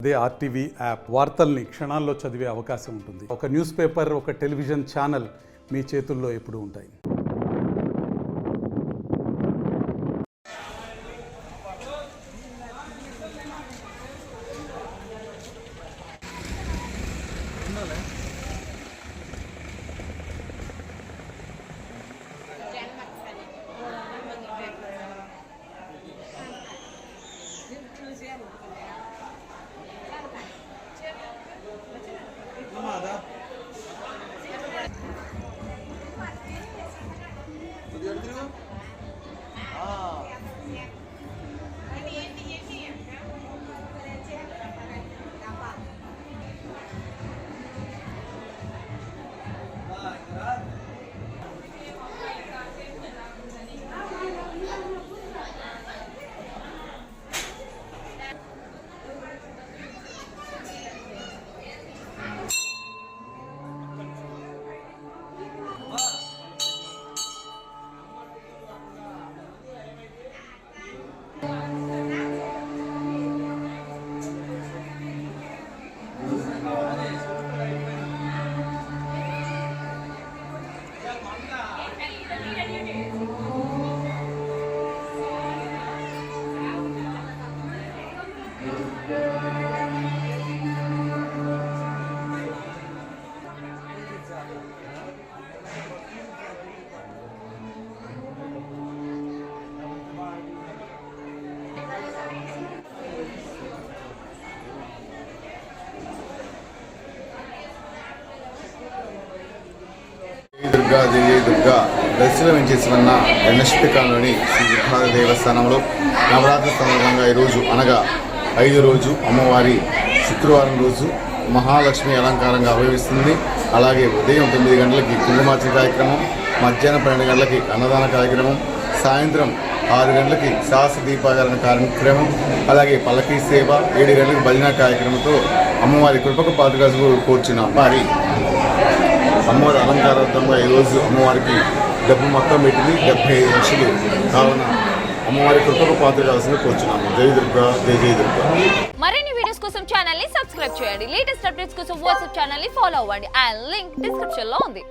అదే RTV app వార్తల్ని క్షణాల్లో చదివే అవకాశం ఉంటుంది. ఒక న్యూస్ పేపర్, ఒక టెలివిజన్ ఛానల్ మీ చేతుల్లో ఎప్పుడూ ఉంటాయి. దుర్గా జయ దుర్గా దర్శనం వెంచేసిన ఎన్ఎస్పికాలోని శ్రీ దుర్గా దేవస్థానంలో నవరాత్రి సందర్భంగా ఈరోజు అనగా 5వ రోజు అమ్మవారి శుక్రవారం రోజు మహాలక్ష్మి అలంకారంగా ఆవిర్భవిస్తుంది. అలాగే ఉదయం 9 గంటలకి కుంకుమార్చన కార్యక్రమం, మధ్యాహ్నం 12 గంటలకి అన్నదాన కార్యక్రమం, సాయంత్రం 6 గంటలకి శాస్త్ర దీపాకరణ కార్యక్రమం, అలాగే పల్లకీ సేవ, 7 గంటలకు భజన కార్యక్రమంతో అమ్మవారి కృపకు పాత్రగా కూర్చున్న వారి అమ్మవారి అలంకారార్థంగా ఈరోజు అమ్మవారికి డబ్బు మొత్తం పెట్టింది 75 లక్షలు. కావున అమ్మవారి కృపకు పాత్ర కావాల్సింది కూర్చున్నాము. జై దుర్గా, జై జై దుర్గా. మరిన్ని వీడియోస్ కోసం ఛానల్ ని సబ్స్క్రైబ్ చేయండి. లేటెస్ట్ అప్డేట్స్ కోసం వాట్సాప్ ఛానల్ ని ఫాలో అవ్వండి. ఆ లింక్ డిస్క్రిప్షన్ లో ఉంది.